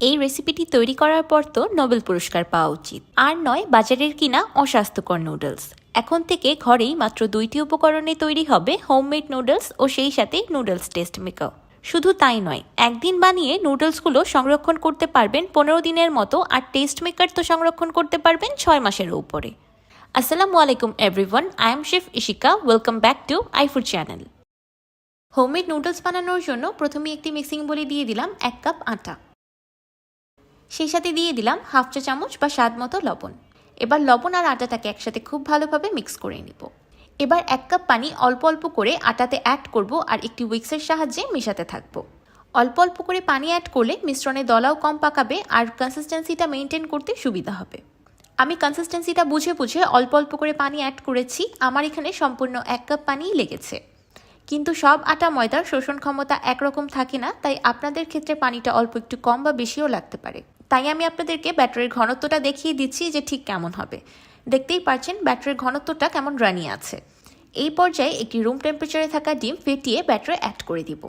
এই রেসিপিটি তৈরি করার পর তো নোবেল পুরস্কার পাওয়া উচিত। আর নয় বাজারের কিনা অস্বাস্থ্যকর নুডলস। এখন থেকে ঘরেই মাত্র 2টি উপকরণে তৈরি হবে হোমমেড নুডলস ও সেই সাথে নুডলস টেস্ট মেকার। শুধু তাই নয়, একদিন বানিয়ে নুডলসগুলো সংরক্ষণ করতে পারবেন 15 দিনের মতো, আর টেস্ট মেকার তো সংরক্ষণ করতে পারবেন 6 মাসেরও উপরে। আসসালামু আলাইকুম everyone, I am chef Ishika. Welcome back to আইফুড channel. Homemade noodles বানানোর জন্য প্রথমে একটি মিক্সিং বলে দিয়ে দিলাম 1 কাপ আটা। সেই সাথে দিয়ে দিলাম হাফ চা চামচ বা স্বাদ মতো লবণ। এবার লবণ আর আটাটাকে একসাথে খুব ভালোভাবে মিক্স করে নিব। এবার 1 কাপ পানি অল্প অল্প করে আটাতে অ্যাড করব আর একটি উইক্সের সাহায্যে মেশাতে থাকবো। অল্প অল্প করে পানি অ্যাড করলে মিশ্রণে দলাও কম পাকাবে আর কনসিস্টেন্সিটা মেনটেন করতে সুবিধা হবে। আমি কনসিস্টেন্সিটা বুঝে বুঝে অল্প অল্প করে পানি অ্যাড করেছি। আমার এখানে সম্পূর্ণ 1 কাপ পানিই লেগেছে। কিন্তু সব আটা ময়দার শোষণ ক্ষমতা একরকম থাকে না, তাই আপনাদের ক্ষেত্রে পানিটা অল্প একটু কম বা বেশিও লাগতে পারে। তাই আমি আপনাদেরকে ব্যাটারের ঘনত্বটা দেখিয়ে দিচ্ছি যে ঠিক কেমন হবে। দেখতেই পাচ্ছেন ব্যাটারের ঘনত্বটা কেমন রানি আছে। এই পর্যায়ে একটি রুম টেম্পারেচারে থাকা ডিম ফেটিয়ে ব্যাটারে অ্যাড করে দিব।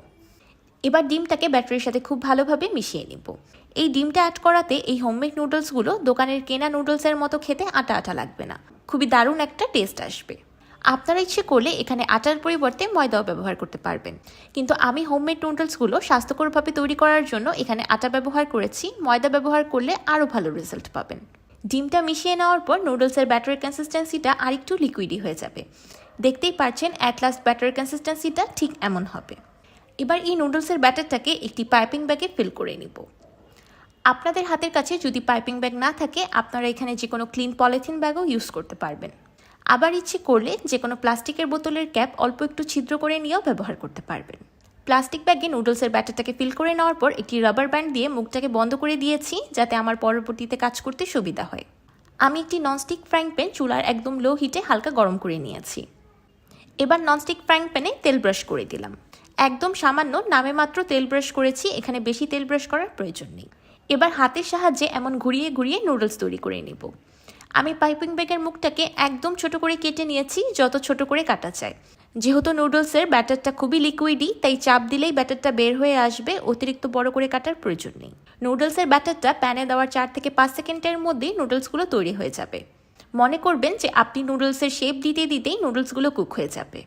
এবার ডিমটাকে ব্যাটারের সাথে খুব ভালোভাবে মিশিয়ে নিব। এই ডিমটা অ্যাড করাতে এই হোমমেড নুডলসগুলো দোকানের কেনা নুডলসের মতো খেতে আটা আটা লাগবে না, খুবই দারুণ একটা টেস্ট আসবে। আপনারা ইচ্ছে করলে এখানে আটার পরিবর্তে ময়দাও ব্যবহার করতে পারবেন, কিন্তু আমি হোমমেড নুডলসগুলো স্বাস্থ্যকরভাবে তৈরি করার জন্য এখানে আটা ব্যবহার করেছি। ময়দা ব্যবহার করলে আরও ভালো রেজাল্ট পাবেন। ডিমটা মিশিয়ে নেওয়ার পর নুডলসের ব্যাটারের কনসিস্টেন্সিটা আরেকটু লিকুইডি হয়ে যাবে। দেখতেই পাচ্ছেন অ্যাট লাস্ট ব্যাটারের কনসিস্টেন্সিটা ঠিক এমন হবে। এবার এই নুডলসের ব্যাটারটাকে একটি পাইপিং ব্যাগে ফিল করে নিব। আপনাদের হাতের কাছে যদি পাইপিং ব্যাগ না থাকে, আপনারা এখানে যে কোনো ক্লিন পলিথিন ব্যাগও ইউজ করতে পারবেন। আবার ইচ্ছে করলে যে কোনো প্লাস্টিকের বোতলের ক্যাপ অল্প একটু ছিদ্র করে নিয়েও ব্যবহার করতে পারবেন। প্লাস্টিক ব্যাগে নুডলসের ব্যাটারটাকে ফিল করে নেওয়ার পর একটি রাবার ব্যান্ড দিয়ে মুখটাকে বন্ধ করে দিয়েছি, যাতে আমার পরবর্তীতে কাজ করতে সুবিধা হয়। আমি একটি ননস্টিক ফ্রাইং প্যান চুলার একদম লো হিটে হালকা গরম করে নিয়েছি। এবার ননস্টিক ফ্রাইং প্যানে তেল ব্রাশ করে দিলাম। একদম সামান্য নামে মাত্র তেল ব্রাশ করেছি, এখানে বেশি তেল ব্রাশ করার প্রয়োজন নেই। এবার হাতের সাহায্যে এমন ঘুরিয়ে ঘুরিয়ে নুডলস তৈরি করে নেব। আমি পাইপিং ব্যাগের মুখটাকে একদম ছোট করে কেটে নিয়েছি, যত ছোট করে কাটা চায়। যেহেতু নুডলসের ব্যাটারটা খুবই লিকুইডই, তাই চাপ দিলেই ব্যাটারটা বের হয়ে আসবে, অতিরিক্ত বড় করে কাটার প্রয়োজন নেই। নুডলসের ব্যাটারটা প্যানে দেওয়ার 4 থেকে 5 সেকেন্ডের মধ্যেই নুডলসগুলো তৈরি হয়ে যাবে। মনে করবেন যে আপনি নুডলসের শেপ দিতে দিতেই নুডলসগুলো কুক হয়ে যাবে।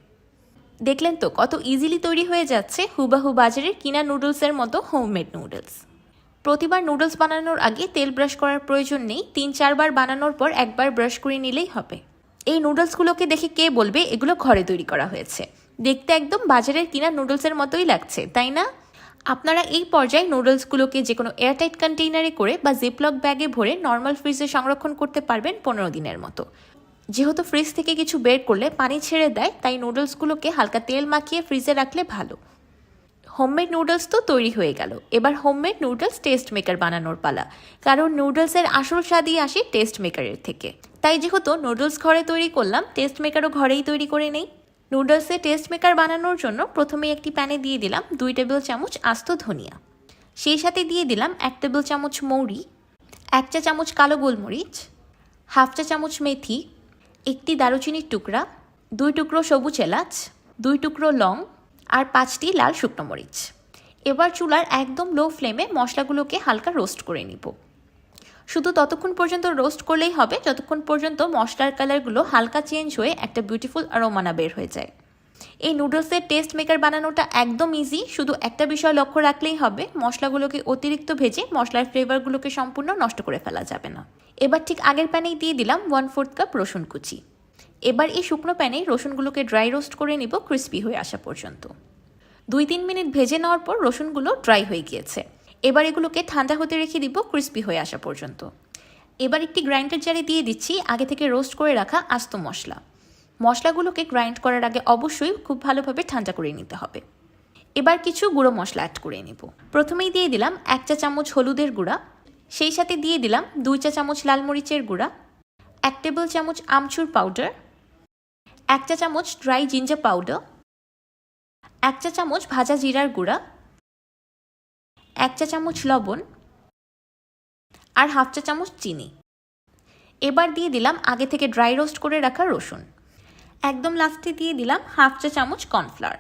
দেখলেন তো কত ইজিলি তৈরি হয়ে যাচ্ছে হুবাহু বাজারের কিনা নুডলসের মতো হোমমেড নুডলস। প্রতিবার নুডলস বানানোর আগে তেল ব্রাশ করার প্রয়োজন নেই, 3-4 বার বানানোর পর একবার ব্রাশ করে নিলেই হবে। এই নুডলসগুলোকে দেখে কে বলবে এগুলো ঘরে তৈরি করা হয়েছে? দেখতে একদম বাজারের কিনা নুডলসের মতোই লাগছে, তাই না? আপনারা এই পর্যায়ে নুডলসগুলোকে যে কোনো এয়ারটাইট কন্টেইনারে করে বা জিপলক ব্যাগে ভরে নর্মাল ফ্রিজে সংরক্ষণ করতে পারবেন 15 দিনের মতো। যেহেতু ফ্রিজ থেকে কিছু বের করলে পানি ছেড়ে দেয়, তাই নুডলসগুলোকে হালকা তেল মাখিয়ে ফ্রিজে রাখলে ভালো। হোমমেড নুডলস তো তৈরি হয়ে গেল। এবার হোমমেড নুডলস টেস্ট মেকার বানানোর পালা, কারণ নুডলসের আসল স্বাদই আসে টেস্ট মেকারের থেকে। তাই যেহেতু নুডলস ঘরে তৈরি করলাম, টেস্ট মেকারও ঘরেই তৈরি করে নেই। নুডলসে টেস্ট মেকার বানানোর জন্য প্রথমে একটি প্যানে দিয়ে দিলাম 2 টেবিল চামচ আস্ত ধনিয়া। সেই সাথে দিয়ে দিলাম 1 টেবিল চামচ মৌরি, 1 চা চামচ কালো গোলমরিচ, হাফ চা চামচ মেথি, একটি দারুচিনির টুকরা, 2 টুকরো সবুজ এলাচ, 2 টুকরো লং আর 5টি লাল শুকনো মরিচ। এবার চুলার একদম লো ফ্লেমে মশলাগুলোকে হালকা রোস্ট করে নিব। শুধু ততক্ষণ পর্যন্ত রোস্ট করলেই হবে যতক্ষণ পর্যন্ত মশলার কালারগুলো হালকা চেঞ্জ হয়ে একটা বিউটিফুল অ্যারোমা বের হয়ে যায়। এই নুডলসের টেস্ট মেকার বানানোটা একদম ইজি, শুধু একটা বিষয় লক্ষ্য রাখলেই হবে, মশলাগুলোকে অতিরিক্ত ভেজে মশলার ফ্লেভারগুলোকে সম্পূর্ণ নষ্ট করে ফেলা যাবে না। এবার ঠিক আগের প্যানেই দিয়ে দিলাম 1/4 কাপ রসুন কুচি। এবার এই শুকনো প্যানে রসুনগুলোকে ড্রাই রোস্ট করে নিব ক্রিস্পি হয়ে আসা পর্যন্ত। 2-3 মিনিট ভেজে নেওয়ার পর রসুনগুলো ড্রাই হয়ে গিয়েছে। এবার এগুলোকে ঠান্ডা হতে রেখে দিব ক্রিস্পি হয়ে আসা পর্যন্ত। এবার একটি গ্রাইন্ডার জারে দিয়ে দিচ্ছি আগে থেকে রোস্ট করে রাখা আস্ত মশলা। মশলাগুলোকে গ্রাইন্ড করার আগে অবশ্যই খুব ভালোভাবে ঠান্ডা করে নিতে হবে। এবার কিছু গুঁড়ো মশলা অ্যাড করে নেব। প্রথমেই দিয়ে দিলাম 1 চা চামচ হলুদের গুঁড়া, সেই সাথে দিয়ে দিলাম 2 চা চামচ লাল মরিচের গুঁড়া, 1 টেবিল চামচ আমচুর পাউডার, 1 চা চামচ ড্রাই জিঞ্জার পাউডার, 1 চা চামচ ভাজা জিরার গুঁড়া, 1 চা চামচ লবণ আর হাফ চা চামচ চিনি। এবার দিয়ে দিলাম আগে থেকে ড্রাই রোস্ট করে রাখা রসুন। একদম লাস্টে দিয়ে দিলাম হাফ চা চামচ কর্নফ্লাওয়ার।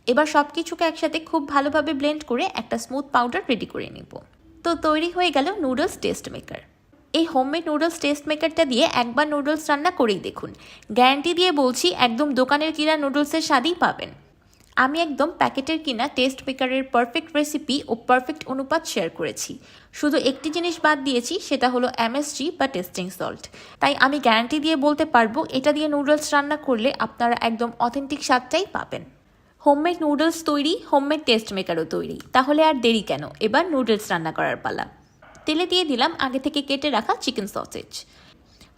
এবার সব কিছুকে একসাথে খুব ভালোভাবে ব্লেন্ড করে একটা স্মুথ পাউডার রেডি করে নেব। তো তৈরি হয়ে গেল নুডলস টেস্ট মেকার। এই হোমমেড নুডলস টেস্ট মেকারটা দিয়ে একবার নুডলস রান্না করেই দেখুন, গ্যারান্টি দিয়ে বলছি একদম দোকানের কিনা নুডলসের স্বাদই পাবেন। আমি একদম প্যাকেটের কিনা টেস্ট মেকারের পারফেক্ট রেসিপি ও পারফেক্ট অনুপাত শেয়ার করেছি। শুধু একটি জিনিস বাদ দিয়েছি, সেটা হলো এমএসজি বা টেস্টিং সল্ট। তাই আমি গ্যারান্টি দিয়ে বলতে পারবো এটা দিয়ে নুডলস রান্না করলে আপনারা একদম অথেন্টিক স্বাদটাই পাবেন। হোমমেড নুডলস তৈরি, হোমমেড টেস্ট মেকারও তৈরি, তাহলে আর দেরি কেন, এবার নুডলস রান্না করার পালা। তেলে দিয়ে দিলাম আগে থেকে কেটে রাখা চিকেন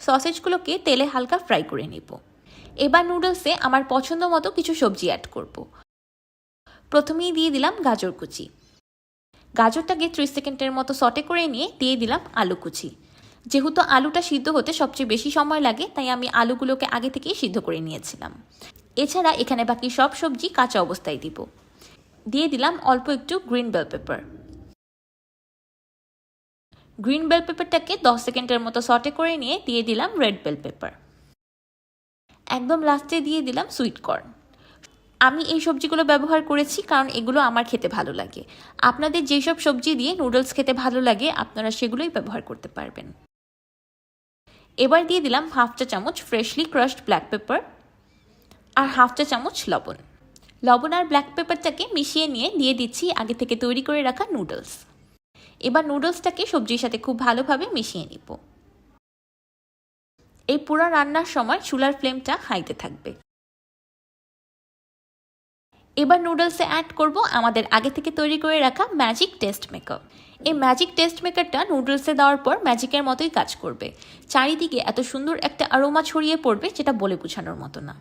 সসেজগুলোকে তেলে হালকা ফ্রাই করে নিব। এবার নুডলসে আমার পছন্দ মতো কিছু সবজি অ্যাড করব। প্রথমেই দিয়ে দিলাম গাজর কুচি। গাজরটাকে 30 সেকেন্ডের মতো সটে করে নিয়ে দিয়ে দিলাম আলু কুচি। যেহেতু আলুটা সিদ্ধ হতে সবচেয়ে বেশি সময় লাগে, তাই আমি আলুগুলোকে আগে থেকেই সিদ্ধ করে নিয়েছিলাম। এছাড়া এখানে বাকি সব সবজি কাঁচা অবস্থায় দিব। দিয়ে দিলাম অল্প একটু green bell pepper. Green bell পেপারটাকে 10 সেকেন্ডের মতো সটে করে নিয়ে দিয়ে দিলাম রেড বেল পেপার। একদম লাস্টে দিয়ে দিলাম সুইট কর্ন। আমি এই সবজিগুলো ব্যবহার করেছি কারণ এগুলো আমার খেতে ভালো লাগে। আপনাদের যেসব সবজি দিয়ে নুডলস খেতে ভালো লাগে আপনারা সেগুলোই ব্যবহার করতে পারবেন। এবার দিয়ে দিলাম হাফ চা চামচ ফ্রেশলি ক্রাশড ব্ল্যাক পেপার আর হাফ চা চামচ লবণ। লবণ আর ব্ল্যাক পেপারটাকে মিশিয়ে নিয়ে দিয়ে দিচ্ছি আগে থেকে তৈরি করে রাখা নুডলস। এবার নুডলসটাকে সবজির সাথে খুব ভালোভাবে মিশিয়ে নিব। এই পুরো রান্নার সময় চুলার ফ্লেমটা হাইতে থাকবে। এবার নুডলসে অ্যাড করব আমাদের আগে থেকে তৈরি করে রাখা ম্যাজিক টেস্ট মেকার। এই ম্যাজিক টেস্ট মেকারটা নুডলসে দেওয়ার পর ম্যাজিকের মতোই কাজ করবে। চারিদিকে এত সুন্দর একটা অ্যারোমা ছড়িয়ে পড়বে যেটা বলে বোঝানোর মতো না।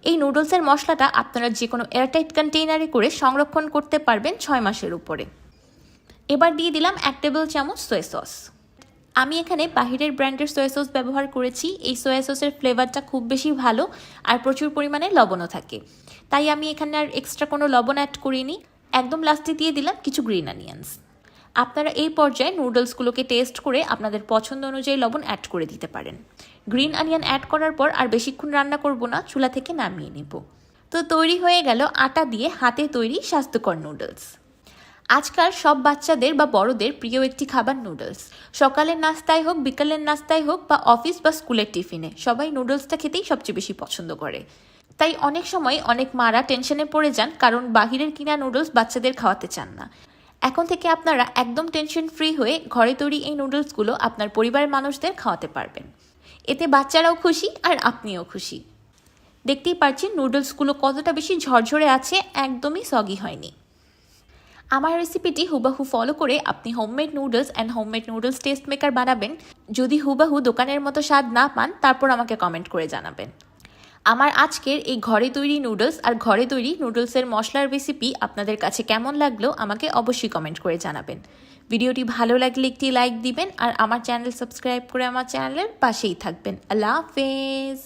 এই নুডলসের মশলাটা আপনারা যে কোনো এয়ারটাইট কন্টেইনারে করে সংরক্ষণ করতে পারবেন 6 মাসের উপরে। এবার দিয়ে দিলাম 1 টেবিল চামচ সয়া সস। আমি এখানে বাহিরের ব্র্যান্ডের সয়া সস ব্যবহার করেছি। এই সয়া সসের ফ্লেভারটা খুব বেশি ভালো আর প্রচুর পরিমাণে লবণও থাকে, তাই আমি এখানে আর এক্সট্রা কোনো লবণ অ্যাড করিনি। একদম লাস্টে দিয়ে দিলাম কিছু গ্রিন অনিয়ন্স। আপনারা এই পর্যায়ে নুডলসগুলোকে টেস্ট করে আপনাদের পছন্দ অনুযায়ী লবণ অ্যাড করে দিতে পারেন। গ্রিন অনিয়ন অ্যাড করার পর আর বেশিক্ষণ রান্না করব না, চুলা থেকে নামিয়ে নেব। তো তৈরি হয়ে গেল আটা দিয়ে হাতে তৈরি স্বাস্থ্যকর নুডলস। আজকাল সব বাচ্চাদের বা বড়দের প্রিয় একটি খাবার নুডলস। সকালের নাস্তায় হোক, বিকালের নাস্তায় হোক বা অফিস বা স্কুলের টিফিনে সবাই নুডলসটা খেতেই সবচেয়ে বেশি পছন্দ করে। তাই অনেক সময় অনেক মারা টেনশনে পড়ে যান কারণ বাহিরের কিনা নুডলস বাচ্চাদের খাওয়াতে চান না। এখন থেকে আপনারা একদম টেনশন ফ্রি হয়ে ঘরে তৈরি এই নুডলসগুলো আপনার পরিবারের মানুষদের খাওয়াতে পারবেন। এতে বাচ্চারাও খুশি আর আপনিও খুশি। দেখতেই পাচ্ছেন নুডলসগুলো কতটা বেশি ঝরঝরে আছে, একদমই সগি হয়নি। আমার রেসিপিটি হুবাহু ফলো করে আপনি homemade noodles and homemade noodles test maker বানাবেন। যদি হুবাহু দোকানের মতো স্বাদ না পান তারপর আমাকে কমেন্ট করে জানাবেন। আমার আজকের এই ঘরে তৈরি নুডলস আর ঘরে তৈরি নুডলসের মশলার রেসিপি আপনাদের কাছে কেমন লাগলো আমাকে অবশ্যই কমেন্ট করে জানাবেন। ভিডিওটি ভালো লাগলে একটি লাইক দিবেন আর আমার চ্যানেল সাবস্ক্রাইব করে আমার চ্যানেলের পাশেই থাকবেন। আল্লাহ হাফেজ।